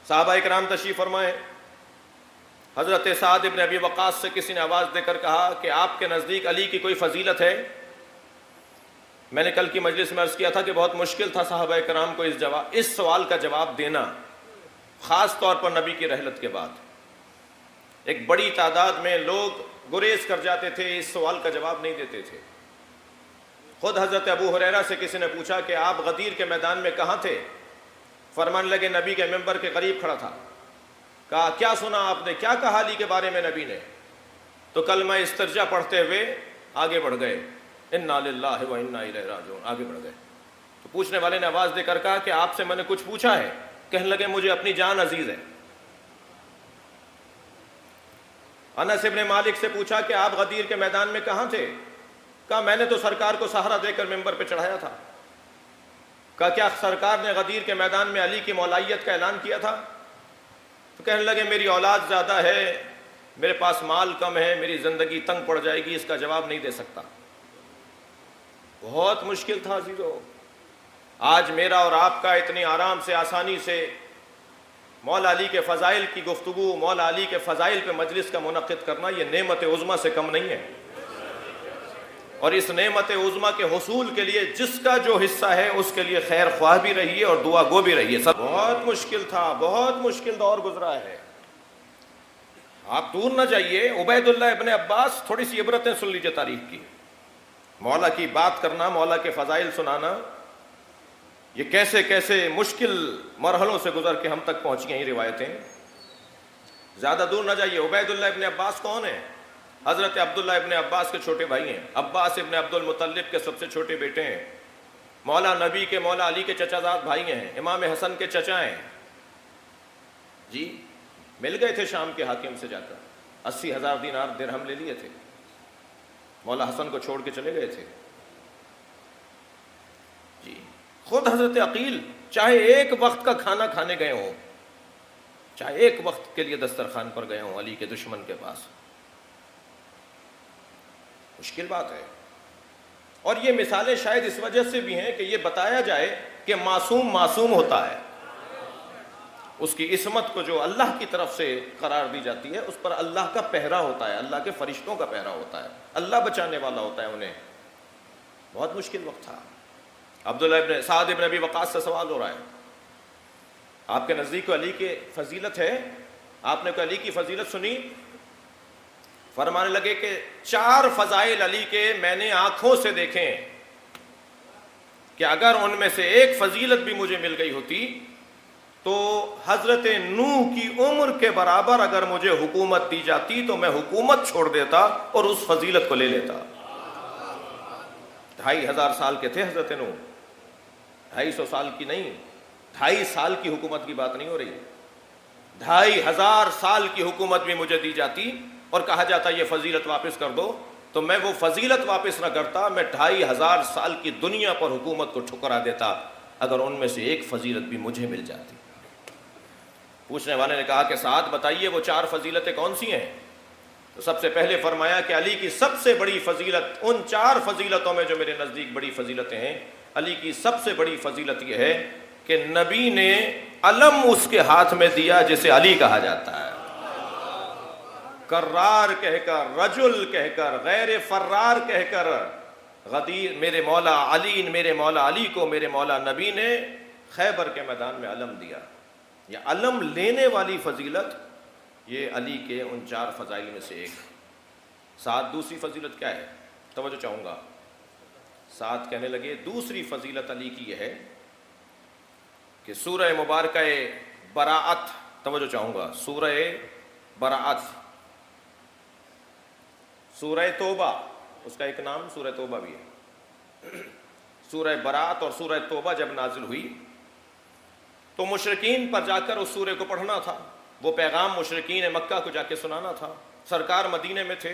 صحابہ کرام تشریف فرمائے. حضرت سعد ابن ابی وقاص سے کسی نے آواز دے کر کہا کہ آپ کے نزدیک علی کی کوئی فضیلت ہے؟ میں نے کل کی مجلس میں عرض کیا تھا کہ بہت مشکل تھا صحابہ کرام کو اس سوال کا جواب دینا، خاص طور پر نبی کی رحلت کے بعد. ایک بڑی تعداد میں لوگ گریز کر جاتے تھے، اس سوال کا جواب نہیں دیتے تھے. خود حضرت ابو ہریرہ سے کسی نے پوچھا کہ آپ غدیر کے میدان میں کہاں تھے؟ فرمانے لگے نبی کے ممبر کے قریب کھڑا تھا. کہا کیا سنا آپ نے، کیا کہا علی کے بارے میں نبی نے؟ تو کلمہ استرجا پڑھتے ہوئے آگے بڑھ گئے، انا للہ و انا الیہ راجعون، آگے بڑھ گئے. تو پوچھنے والے نے آواز دے کر کہا کہ آپ سے میں نے کچھ پوچھا ہے؟ کہنے لگے مجھے اپنی جان عزیز ہے. انس ابن مالک سے پوچھا کہ آپ غدیر کے میدان میں کہاں تھے؟ کہا میں نے تو سرکار کو سہارا دے کر ممبر پہ چڑھایا تھا. کہا کیا سرکار نے غدیر کے میدان میں علی کی مولائیت کا اعلان کیا تھا؟ تو کہنے لگے میری اولاد زیادہ ہے، میرے پاس مال کم ہے، میری زندگی تنگ پڑ جائے گی، اس کا جواب نہیں دے سکتا. بہت مشکل تھا عزیزو. آج میرا اور آپ کا اتنی آرام سے آسانی سے مولا علی کے فضائل کی گفتگو، مولا علی کے فضائل پہ مجلس کا منعقد کرنا، یہ نعمت عظمیٰ سے کم نہیں ہے. اور اس نعمت عظمیٰ کے حصول کے لیے جس کا جو حصہ ہے اس کے لیے خیر خواہ بھی رہیے اور دعا گو بھی رہیے. سب بہت مشکل تھا، بہت مشکل دور گزرا ہے. آپ دور نہ جائیے، عبید اللہ ابن عباس، تھوڑی سی عبرتیں سن لیجیے تاریخ کی. مولا کی بات کرنا، مولا کے فضائل سنانا، یہ کیسے کیسے مشکل مرحلوں سے گزر کے ہم تک پہنچی ہیں یہ روایتیں. زیادہ دور نہ جائیے. عبید اللہ ابن عباس کون ہیں؟ حضرت عبداللہ ابن عباس کے چھوٹے بھائی ہیں. عباس ابن عبد المطلب کے سب سے چھوٹے بیٹے ہیں. مولا نبی کے، مولا علی کے چچا زاد بھائی ہیں. امام حسن کے چچا ہیں. جی مل گئے تھے شام کے حاکم سے جا کر، 80,000 دینار درہم لے لیے تھے. مولا حسن کو چھوڑ کے چلے گئے تھے. جی خود حضرت عقیل چاہے ایک وقت کا کھانا کھانے گئے ہوں، چاہے ایک وقت کے لیے دسترخوان پر گئے ہوں علی کے دشمن کے پاس. مشکل بات ہے. اور یہ مثالیں شاید اس وجہ سے بھی ہیں کہ یہ بتایا جائے کہ معصوم معصوم ہوتا ہے. اس کی عصمت کو جو اللہ کی طرف سے قرار دی جاتی ہے اس پر اللہ کا پہرا ہوتا ہے، اللہ کے فرشتوں کا پہرا ہوتا ہے، اللہ بچانے والا ہوتا ہے انہیں. بہت مشکل وقت تھا. عبداللہ ابن سعد ابن ابی وقاص سے سوال ہو رہا ہے، آپ کے نزدیک علی کی فضیلت ہے؟ آپ نے کوئی علی کی فضیلت سنی؟ فرمانے لگے کہ 4 فضائل علی کے میں نے آنکھوں سے دیکھے کہ اگر ان میں سے ایک فضیلت بھی مجھے مل گئی ہوتی تو حضرت نوح کی عمر کے برابر اگر مجھے حکومت دی جاتی تو میں حکومت چھوڑ دیتا اور اس فضیلت کو لے لیتا. 2,500 سال کے تھے حضرت نوح، 250 سال کی نہیں، 2.5 سال کی حکومت کی بات نہیں ہو رہی. 2,500 سال کی حکومت بھی مجھے دی جاتی اور کہا جاتا یہ فضیلت واپس کر دو تو میں وہ فضیلت واپس نہ کرتا، میں 2,500 سال کی دنیا پر حکومت کو ٹھکرا دیتا اگر ان میں سے ایک فضیلت بھی مجھے مل جاتی. پوچھنے والے نے کہا کہ سعد بتائیے وہ 4 فضیلتیں کون سی ہیں؟ تو سب سے پہلے فرمایا کہ علی کی سب سے بڑی فضیلت، ان 4 فضیلتوں میں جو میرے نزدیک بڑی فضیلتیں ہیں، علی کی سب سے بڑی فضیلت یہ ہے کہ نبی نے علم اس کے ہاتھ میں دیا جسے علی کہا جاتا ہے. کرار کہہ کر، رجل کہہ کر، غیر فرار کہہ کر غدیر میرے مولا علی کو میرے مولا نبی نے خیبر کے میدان میں علم دیا. یہ علم لینے والی فضیلت یہ علی کے ان 4 فضائل میں سے ایک. ساتھ دوسری فضیلت کیا ہے؟ توجہ چاہوں گا. ساتھ کہنے لگے دوسری فضیلت علی کی یہ ہے کہ سورہ مبارکہ براءت، توجہ چاہوں گا، سورہ براءت، سورہ توبہ، اس کا ایک نام سورہ توبہ بھی ہے. سورہ براءت اور سورہ توبہ جب نازل ہوئی تو مشرکین پر جا کر اس سورہ کو پڑھنا تھا. وہ پیغام مشرکین مکہ کو جا کے سنانا تھا. سرکار مدینے میں تھے.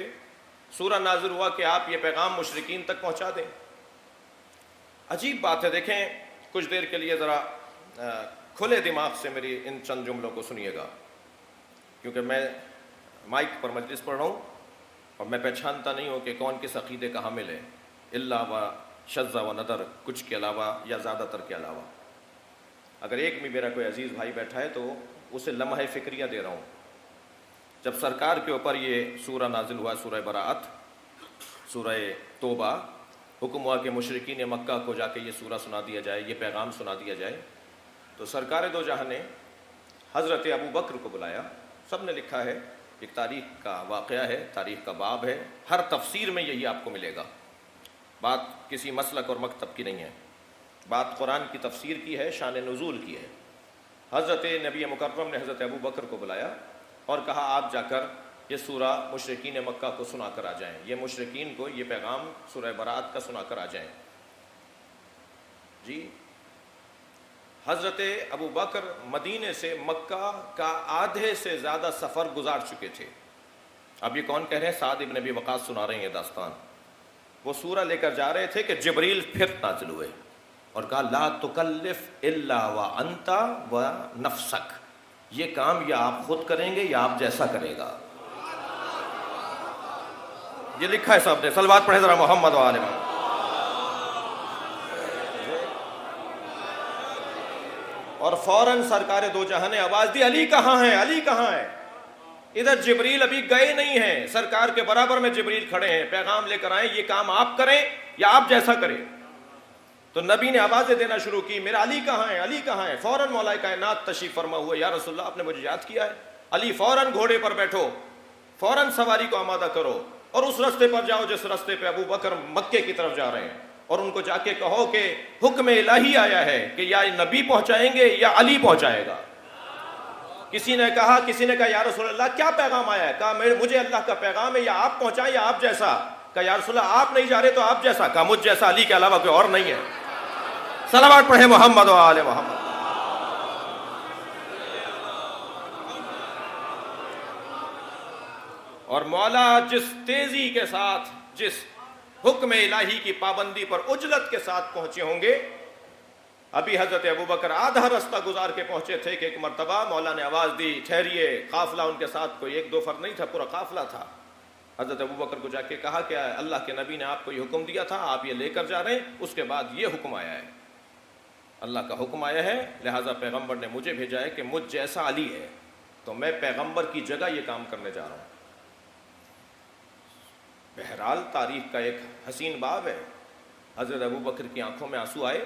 سورہ نازل ہوا کہ آپ یہ پیغام مشرکین تک پہنچا دیں. عجیب بات ہے. دیکھیں کچھ دیر کے لیے ذرا کھلے دماغ سے میری ان چند جملوں کو سنیے گا، کیونکہ میں مائک پر مجلس پڑھ رہا ہوں اور میں پہچانتا نہیں ہوں کہ کون کس عقیدے کا حامل ہے، الا و شذ و ندر، کچھ کے علاوہ یا زیادہ تر کے علاوہ. اگر ایک بھی میرا کوئی عزیز بھائی بیٹھا ہے تو اسے لمحہ فکریہ دے رہا ہوں. جب سرکار کے اوپر یہ سورہ نازل ہوا، سورہ براءت، سورہ توبہ، حکم ہوا کہ مشرکین مکہ کو جا کے یہ سورہ سنا دیا جائے، یہ پیغام سنا دیا جائے، تو سرکار دو جہاں نے حضرت ابو بکر کو بلایا. سب نے لکھا ہے، ایک تاریخ کا واقعہ ہے، تاریخ کا باب ہے، ہر تفسیر میں یہی آپ کو ملے گا. بات کسی مسلک اور مکتب کی نہیں ہے، بات قرآن کی تفسیر کی ہے، شان نزول کی ہے. حضرت نبی مکرم نے حضرت ابو بکر کو بلایا اور کہا آپ جا کر یہ سورہ مشرکین مکہ کو سنا کر آ جائیں، یہ مشرکین کو یہ پیغام سورہ براءت کا سنا کر آ جائیں. جی حضرت ابو بکر مدینے سے مکہ کا آدھے سے زیادہ سفر گزار چکے تھے. اب یہ کون کہہ رہے ہیں؟ سعد ابن ابی وقاص سنا رہے ہیں یہ داستان. وہ سورہ لے کر جا رہے تھے کہ جبریل پھر نازل ہوئے اور کہا لا تکلف الا وانت ونفسک، یہ کام یا آپ خود کریں گے یا آپ جیسا کرے گا. یہ لکھا ہے سب نے، صلوات پڑھیں ذرا محمد و آل محمد. اور فوراً سرکار دو جہاں نے آواز دی علی کہاں ہے، علی کہاں ہے. ادھر جبریل ابھی گئے نہیں ہیں، سرکار کے برابر میں جبریل کھڑے ہیں، پیغام لے کر آئیں، یہ کام آپ کریں یا آپ جیسا کریں. تو نبی نے آوازیں دینا شروع کی میرا علی کہاں ہے، علی کہاں ہے. فوراً مولا کائنات تشریف فرما ہوئے، یا رسول اللہ آپ نے مجھے یاد کیا ہے. علی فوراً گھوڑے پر بیٹھو، فوراً سواری کو آمادہ کرو اور اس رستے پر جاؤ جس رستے پہ ابو بکر مکے کی طرف جا رہے ہیں، اور ان کو جا کے کہو کہ حکم الہی آیا ہے کہ یا نبی پہنچائیں گے یا علی پہنچائے گا. کسی نے کہا یا رسول اللہ کیا پیغام آیا ہے؟ کہا مجھے اللہ کا پیغام ہے یا آپ پہنچائیں یا آپ جیسا. کہا یا رسول اللہ آپ نہیں جا رہے تو آپ جیسا. کہا مجھ جیسا علی کے علاوہ کوئی اور نہیں ہے. صلوات پڑھے محمد و آل محمد. اور مولا جس تیزی کے ساتھ، جس حکم الہی کی پابندی پر عجلت کے ساتھ پہنچے ہوں گے. ابھی حضرت ابو بکر آدھا رستہ گزار کے پہنچے تھے کہ ایک مرتبہ مولا نے آواز دی ٹھہریے. قافلہ ان کے ساتھ کوئی ایک دو فرد نہیں تھا، پورا قافلہ تھا. حضرت ابو بکر کو جا کے کہا کہ اللہ کے نبی نے آپ کو یہ حکم دیا تھا، آپ یہ لے کر جا رہے ہیں، اس کے بعد یہ حکم آیا ہے، اللہ کا حکم آیا ہے، لہٰذا پیغمبر نے مجھے بھیجا ہے کہ مجھ جیسا علی ہے تو میں پیغمبر کی جگہ یہ کام کرنے جا رہا ہوں. بہرحال تاریخ کا ایک حسین باب ہے. حضرت ابو بکر کی آنکھوں میں آنسو آئے.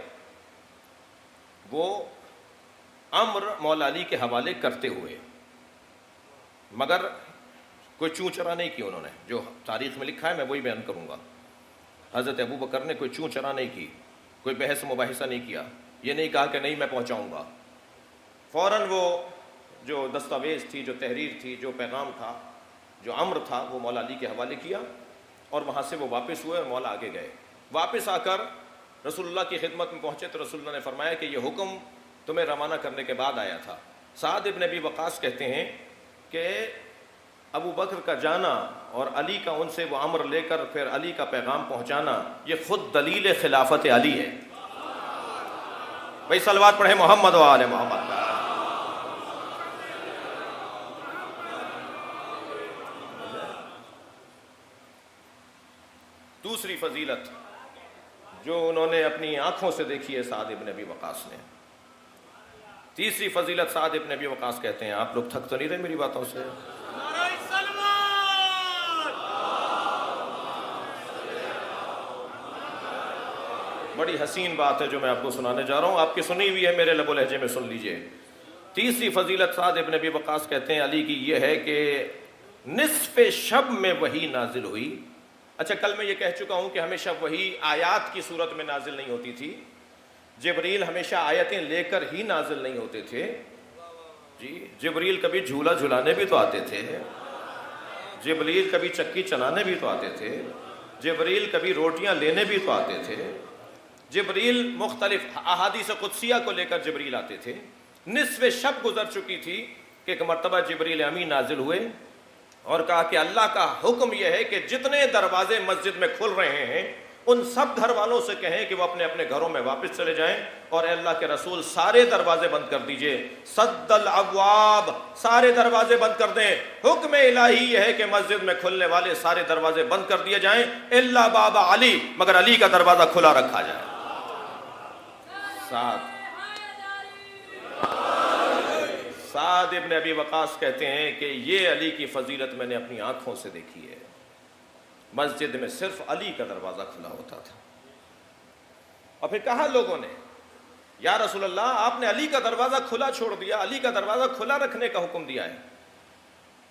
وہ امر مولا علی کے حوالے کرتے ہوئے، مگر کوئی چوں چرا نہیں کی انہوں نے. جو تاریخ میں لکھا ہے میں وہی بیان کروں گا. حضرت ابو بکر نے کوئی چوں چرا نہیں کی، کوئی بحث مباحثہ نہیں کیا. یہ نہیں کہا کہ نہیں میں پہنچاؤں گا. فوراً وہ جو دستاویز تھی، جو تحریر تھی، جو پیغام تھا، جو امر تھا، وہ مولا علی کے حوالے کیا اور وہاں سے وہ واپس ہوئے اور مولا آگے گئے. واپس آ کر رسول اللہ کی خدمت میں پہنچے تو رسول اللہ نے فرمایا کہ یہ حکم تمہیں روانہ کرنے کے بعد آیا تھا. سعد ابن ابی وقاص کہتے ہیں کہ ابو بکر کا جانا اور علی کا ان سے وہ امر لے کر پھر علی کا پیغام پہنچانا، یہ خود دلیل خلافت علی ہے. بھائی صلوات پڑھے محمد و آل محمد. دوسری فضیلت جو انہوں نے اپنی آنکھوں سے دیکھی ہے سعد ابن ابی وقاص نے. تیسری فضیلت سعد ابن ابی وقاص کہتے ہیں، آپ لوگ تھک تو نہیں رہے میری باتوں سے؟ بڑی حسین بات ہے جو میں آپ کو سنانے جا رہا ہوں، آپ کی سنی ہوئی ہے، میرے لب و لہجے میں سن لیجئے. تیسری فضیلت سعد ابن ابی وقاص کہتے ہیں علی کی یہ ہے کہ نصف شب میں وحی نازل ہوئی. اچھا کل میں یہ کہہ چکا ہوں کہ ہمیشہ وحی آیات کی صورت میں نازل نہیں ہوتی تھی. جبریل ہمیشہ آیتیں لے کر ہی نازل نہیں ہوتے تھے. جی جبریل کبھی جھولا جھلانے بھی تو آتے تھے، جبریل کبھی چکی چلانے بھی تو آتے تھے، جبریل کبھی روٹیاں لینے بھی تو آتے تھے، جبریل مختلف احادیث قدسیہ کو لے کر جبریل آتے تھے. نصف شب گزر چکی تھی کہ ایک مرتبہ جبریل امین نازل ہوئے اور کہا کہ اللہ کا حکم یہ ہے کہ جتنے دروازے مسجد میں کھل رہے ہیں ان سب گھر والوں سے کہیں کہ وہ اپنے اپنے گھروں میں واپس چلے جائیں، اور اے اللہ کے رسول سارے دروازے بند کر دیجئے. سد الابواب، سارے دروازے بند کر دیں. حکم الہی یہ ہے کہ مسجد میں کھلنے والے سارے دروازے بند کر دیے جائیں الا باب علی، مگر علی کا دروازہ کھلا رکھا جائے. ساتھ سعد ابن ابی وقاص کہتے ہیں کہ یہ علی کی فضیلت میں نے اپنی آنکھوں سے دیکھی ہے. مسجد میں صرف علی کا دروازہ کھلا ہوتا تھا. اور پھر کہا لوگوں نے یا رسول اللہ آپ نے علی کا دروازہ کھلا چھوڑ دیا, علی کا دروازہ کھلا رکھنے کا حکم دیا ہے.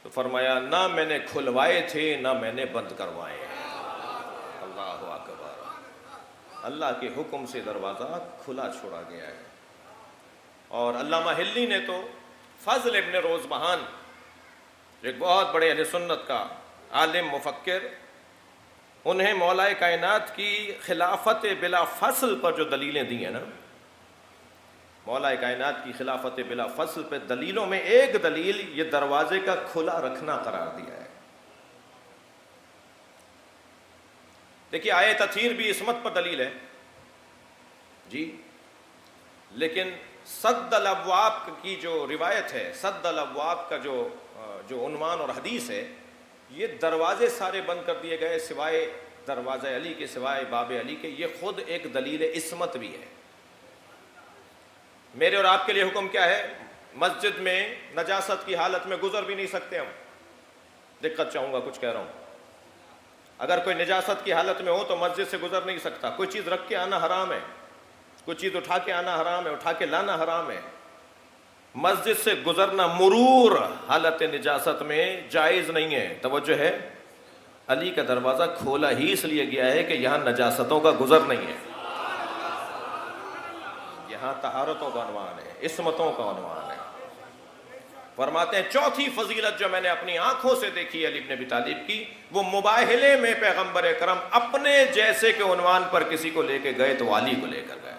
تو فرمایا نہ میں نے کھلوائے تھے نہ میں نے بند کروائے. اللہ اکبر, اللہ کے حکم سے دروازہ کھلا چھوڑا گیا ہے. اور علامہ ہلی نے تو فضل ابن روزبہان ایک بہت بڑے اہل سنت کا عالم مفکر, انہیں مولا کائنات کی خلافت بلا فصل پر جو دلیلیں دی ہیں نا, مولا کائنات کی خلافت بلا فصل پہ دلیلوں میں ایک دلیل یہ دروازے کا کھلا رکھنا قرار دیا ہے. دیکھیے آیت تطہیر بھی عصمت پر دلیل ہے جی, لیکن سد الابواب کی جو روایت ہے, سد الابواب کا جو عنوان اور حدیث ہے, یہ دروازے سارے بند کر دیے گئے سوائے دروازہ علی کے, سوائے باب علی کے, یہ خود ایک دلیل عصمت بھی ہے. میرے اور آپ کے لیے حکم کیا ہے؟ مسجد میں نجاست کی حالت میں گزر بھی نہیں سکتے ہم. دقت چاہوں گا کچھ کہہ رہا ہوں. اگر کوئی نجاست کی حالت میں ہو تو مسجد سے گزر نہیں سکتا. کوئی چیز رکھ کے آنا حرام ہے, کوئی چیز اٹھا کے آنا حرام ہے, اٹھا کے لانا حرام ہے. مسجد سے گزرنا مرور حالت نجاست میں جائز نہیں ہے. توجہ ہے, علی کا دروازہ کھولا ہی اس لیے گیا ہے کہ یہاں نجاستوں کا گزر نہیں ہے, یہاں طہارتوں کا عنوان ہے, عصمتوں کا عنوان ہے. فرماتے ہیں چوتھی فضیلت جو میں نے اپنی آنکھوں سے دیکھی علی بن ابی طالب کی, وہ مباہلے میں پیغمبر اکرم اپنے جیسے کے عنوان پر کسی کو لے کے گئے تو علی کو لے کر گئے.